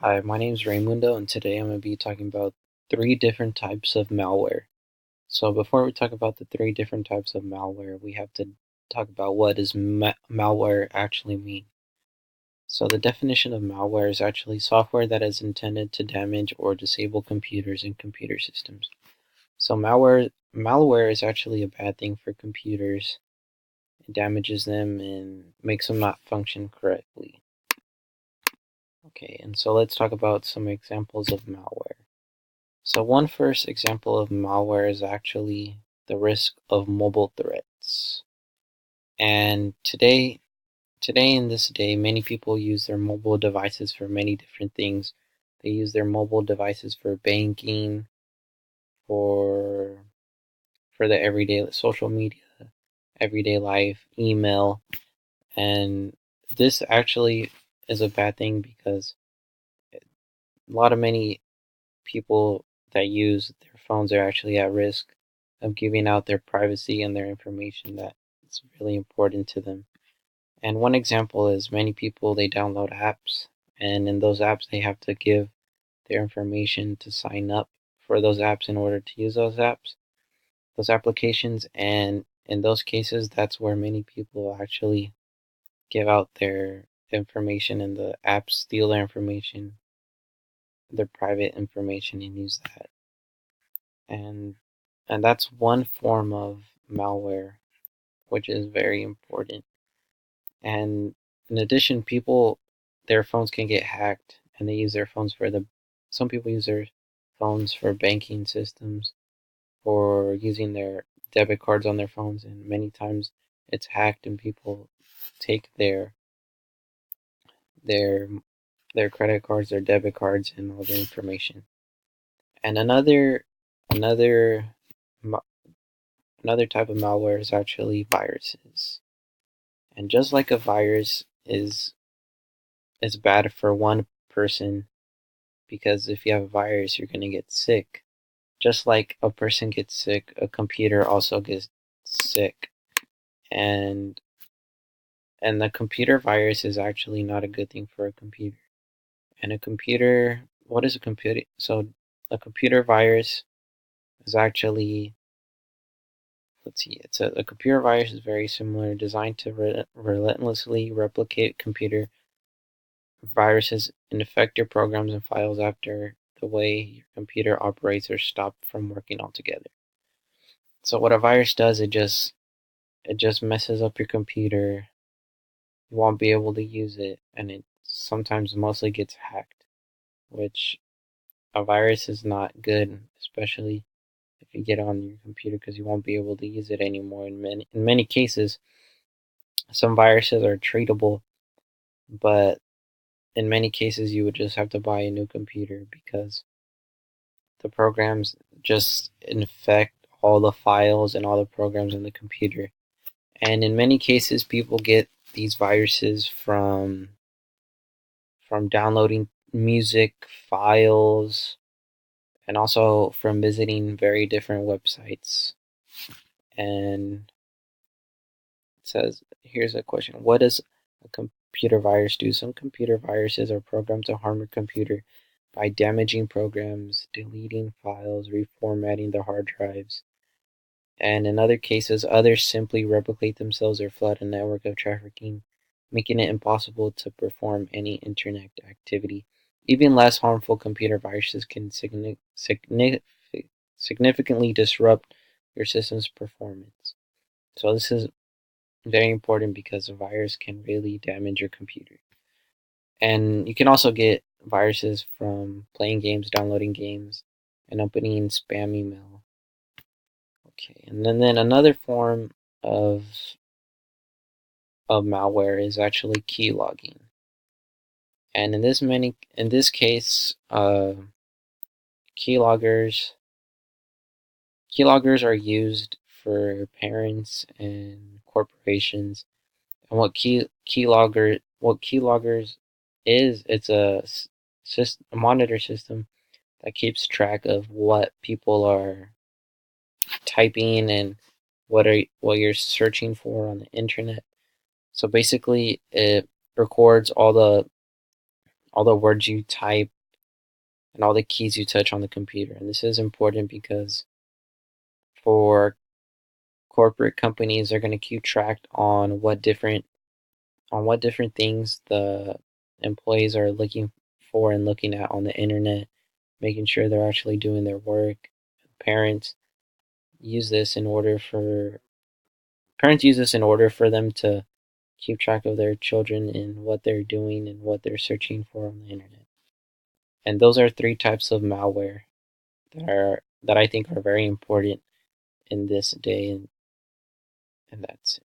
Hi, my name is Raymundo, and today I'm going to be talking about three different types of malware. So before we talk about the three different types of malware, we have to talk about what does malware actually mean. So the definition of malware is actually software that is intended to damage or disable computers and computer systems. So malware is actually a bad thing for computers. It damages them and makes them not function correctly. Okay, and so let's talk about some examples of malware. So one first example of malware is actually the risk of mobile threats. And today in this day, many people use their mobile devices for many different things. They use their mobile devices for banking, for the everyday social media, everyday life, email, and this actually is a bad thing because many people that use their phones are actually at risk of giving out their privacy and their information that is really important to them. And one example is many people they download apps, and in those apps they have to give their information to sign up for those apps in order to use those applications, and in those cases that's where many people actually give out their information and the apps steal their information, their private information, and use that. and and that's one form of malware which is very important. And in addition, people their phones can get hacked, and they use their phones for the some people use their phones for banking systems or using their debit cards on their phones, and many times it's hacked and people take their their credit cards, their debit cards, and all their information. And another another type of malware is actually viruses. And just like a virus is bad for one person, because if you have a virus you're going to get sick. Just like a person gets sick, a computer also gets sick. And the computer virus is actually not a good thing for a computer. And a computer, what is a computer? So a computer virus is actually, let's see, a computer virus is very similar, designed to relentlessly replicate computer viruses infect your programs and files after the way your computer operates or stop from working altogether. So what a virus does, it just messes up your computer. You won't be able to use it, and it sometimes mostly gets hacked, which a virus is not good, especially if you get on your computer, because you won't be able to use it anymore. In many cases, some viruses are treatable, but in many cases you would just have to buy a new computer because the programs just infect all the files and all the programs in the computer. And in many cases, people get these viruses from downloading music files and also from visiting very different websites. And it says, here's a question: what does a computer virus do? Some computer viruses are programmed to harm your computer by damaging programs, deleting files, reformatting the hard drives. And in other cases, others simply replicate themselves or flood a network of trafficking, making it impossible to perform any internet activity. Even less harmful computer viruses can significantly disrupt your system's performance. So this is very important because a virus can really damage your computer. And you can also get viruses from playing games, downloading games, and opening spam email. Okay, and then another form of malware is actually keylogging. And in this case, keyloggers keyloggers are used for parents and corporations. And what keyloggers is, it's a monitor system that keeps track of what people are typing and what you're searching for on the internet. So basically, it records all all the words you type, and all the keys you touch on the computer. And this is important because for corporate companies, they're going to keep track on what different things the employees are looking for and looking at on the internet, making sure they're actually doing their work. Parents use this in order for Parents use this in order for them to keep track of their children and what they're doing and what they're searching for on the internet. And those are three types of malware that I think are very important in this day, and that's it.